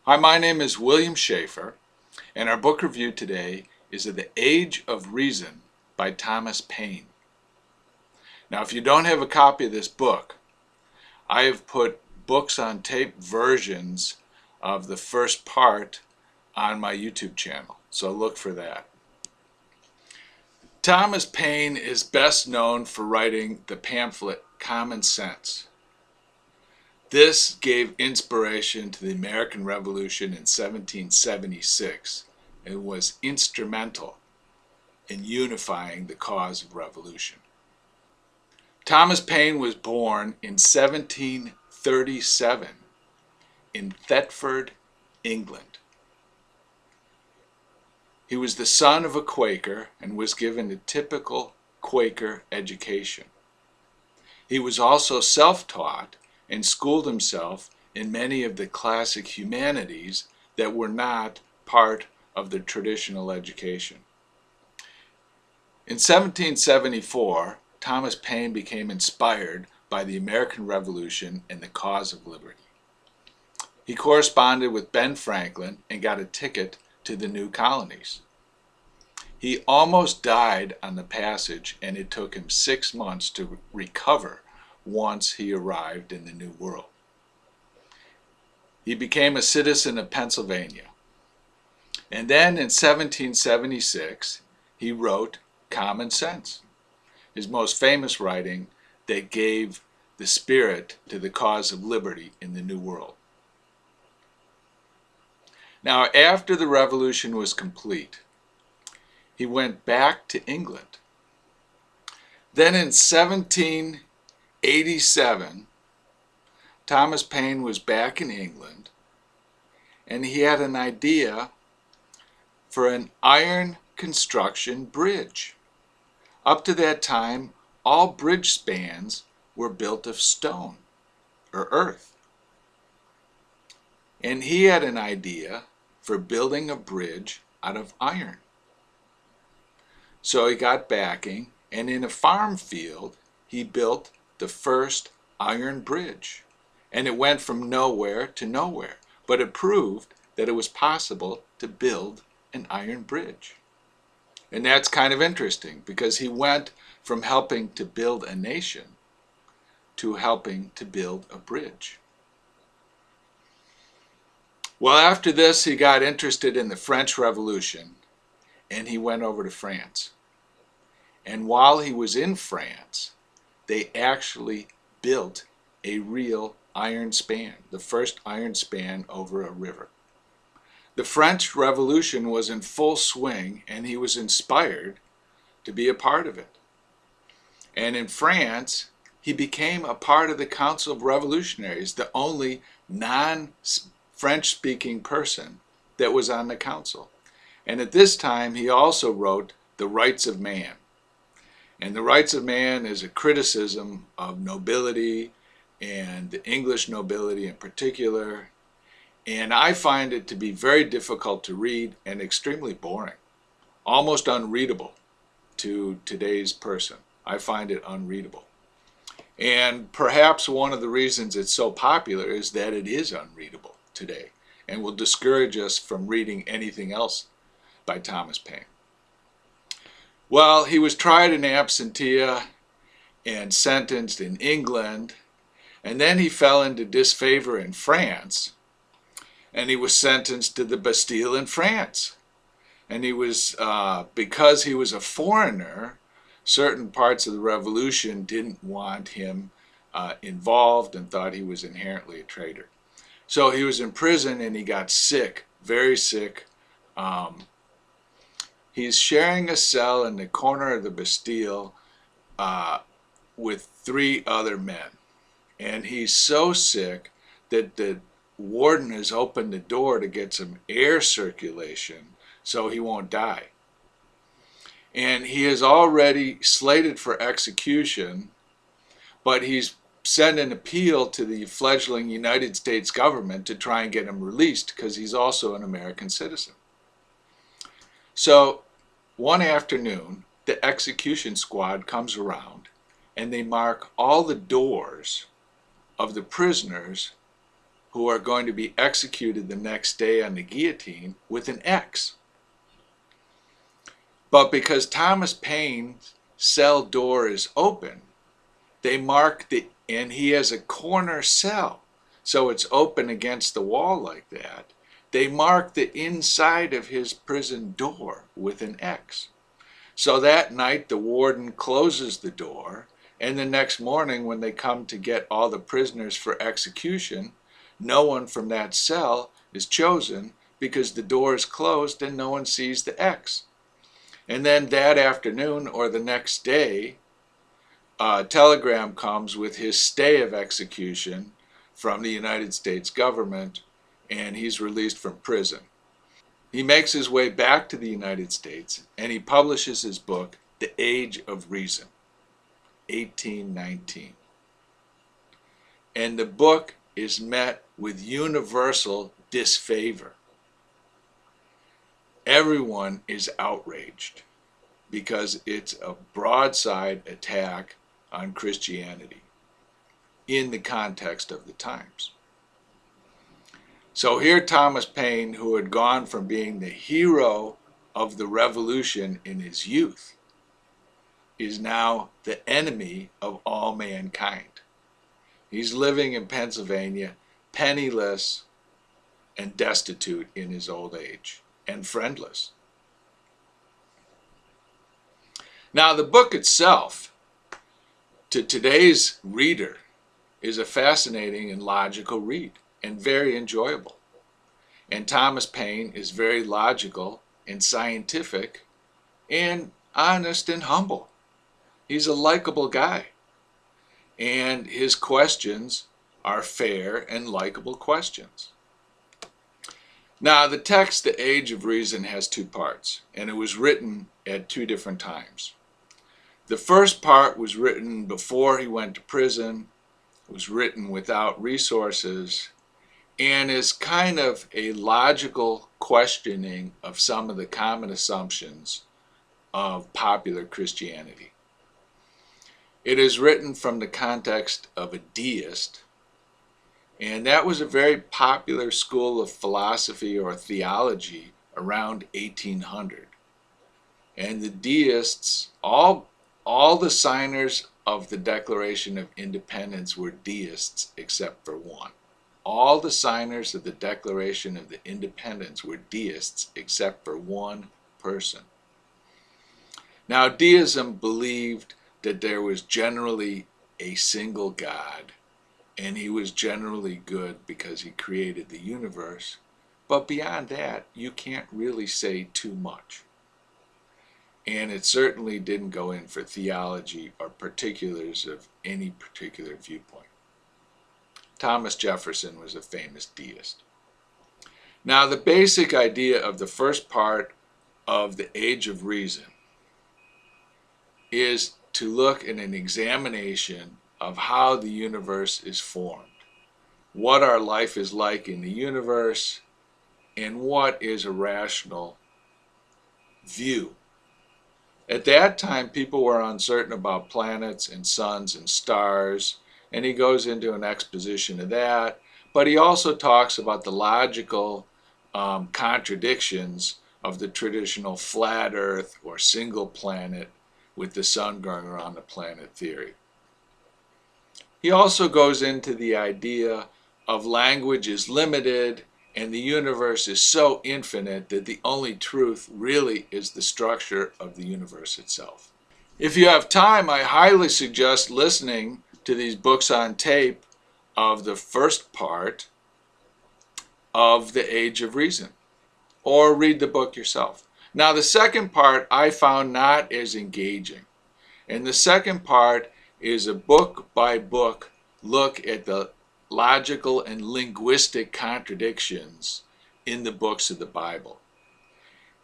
Hi, my name is William Schaeffer, and our book review today is of The Age of Reason by Thomas Paine. Now, if you don't have a copy of this book, I have put books on tape versions of the first part on my YouTube channel, so look for that. Thomas Paine is best known for writing the pamphlet Common Sense. This gave inspiration to the American Revolution in 1776 and was instrumental in unifying the cause of revolution. Thomas Paine was born in 1737 in Thetford, England. He was the son of a Quaker and was given a typical Quaker education. He was also self-taught and schooled himself in many of the classic humanities that were not part of the traditional education. In 1774, Thomas Paine became inspired by the American Revolution and the cause of liberty. He corresponded with Ben Franklin and got a ticket to the new colonies. He almost died on the passage, and it took him 6 months to recover once he arrived in the New World. He became a citizen of Pennsylvania. And then in 1776, he wrote Common Sense, his most famous writing that gave the spirit to the cause of liberty in the New World. Now, after the revolution was complete, he went back to England. Then in 1787, Thomas Paine was back in England, and he had an idea for an iron construction bridge. Up to that time, all bridge spans were built of stone or earth. And he had an idea for building a bridge out of iron. So he got backing, and in a farm field, he built the first iron bridge. And it went from nowhere to nowhere, but it proved that it was possible to build an iron bridge. And that's kind of interesting because he went from helping to build a nation to helping to build a bridge. Well, after this, he got interested in the French Revolution, and he went over to France. And while he was in France, they actually built a real iron span, the first iron span over a river. The French Revolution was in full swing, and he was inspired to be a part of it. And in France, he became a part of the Council of Revolutionaries, the only non-French-speaking person that was on the council. And at this time, he also wrote The Rights of Man. And The Rights of Man is a criticism of nobility and the English nobility in particular. And I find it to be very difficult to read and extremely boring, almost unreadable to today's person. I find it unreadable. And perhaps one of the reasons it's so popular is that it is unreadable today and will discourage us from reading anything else by Thomas Paine. Well, he was tried in absentia and sentenced in England, and then he fell into disfavor in France, and he was sentenced to the Bastille in France. And he was, because he was a foreigner, certain parts of the revolution didn't want him involved and thought he was inherently a traitor. So he was in prison and he got sick, very sick. He's sharing a cell in the corner of the Bastille with 3 other men. And he's so sick that the warden has opened the door to get some air circulation so he won't die. And he is already slated for execution, but he's sent an appeal to the fledgling United States government to try and get him released because he's also an American citizen. So one afternoon, the execution squad comes around and they mark all the doors of the prisoners who are going to be executed the next day on the guillotine with an X. But because Thomas Paine's cell door is open, they mark and he has a corner cell, so it's open against the wall like that. They mark the inside of his prison door with an X. So that night the warden closes the door, and the next morning when they come to get all the prisoners for execution, no one from that cell is chosen because the door is closed and no one sees the X. And then that afternoon or the next day, a telegram comes with his stay of execution from the United States government, and he's released from prison. He makes his way back to the United States, and he publishes his book, The Age of Reason, 1819. And the book is met with universal disfavor. Everyone is outraged because it's a broadside attack on Christianity in the context of the times. So here Thomas Paine, who had gone from being the hero of the revolution in his youth, is now the enemy of all mankind. He's living in Pennsylvania, penniless and destitute in his old age, and friendless. Now the book itself, to today's reader, is a fascinating and logical read, and very enjoyable. And Thomas Paine is very logical and scientific and honest and humble. He's a likable guy. And his questions are fair and likable questions. Now, the text, The Age of Reason, has two parts, and it was written at two different times. The first part was written before he went to prison, was written without resources, and is kind of a logical questioning of some of the common assumptions of popular Christianity. It is written from the context of a deist, and that was a very popular school of philosophy or theology around 1800. And the deists, all the signers of the Declaration of Independence were deists except for one. All the signers of the Declaration of the Independence were deists except for one person. Now, deism believed that there was generally a single God, and he was generally good because he created the universe. But beyond that, you can't really say too much. And it certainly didn't go in for theology or particulars of any particular viewpoint. Thomas Jefferson was a famous deist. Now, the basic idea of the first part of The Age of Reason is to look at an examination of how the universe is formed, what our life is like in the universe, and what is a rational view. At that time, people were uncertain about planets and suns and stars, and he goes into an exposition of that, but he also talks about the logical contradictions of the traditional flat Earth or single planet with the sun going around the planet theory. He also goes into the idea of language is limited and the universe is so infinite that the only truth really is the structure of the universe itself. If you have time, I highly suggest listening to these books on tape of the first part of The Age of Reason, or read the book yourself. Now, the second part I found not as engaging, and the second part is a book-by-book look at the logical and linguistic contradictions in the books of the Bible.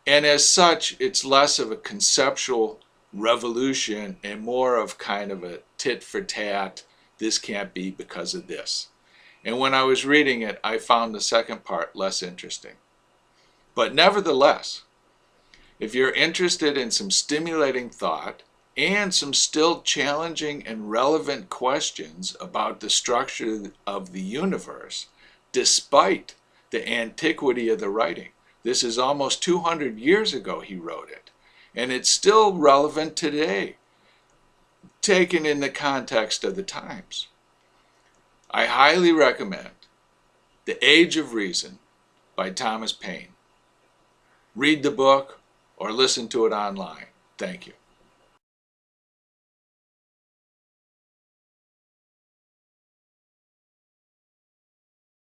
And as such, it's less of a conceptual revolution and more of kind of a tit for tat, this can't be because of this. And when I was reading it, I found the second part less interesting. But nevertheless, if you're interested in some stimulating thought and some still challenging and relevant questions about the structure of the universe, despite the antiquity of the writing. This is almost 200 years ago he wrote it, and it's still relevant today, taken in the context of the times. I highly recommend The Age of Reason by Thomas Paine. Read the book or listen to it online. Thank you.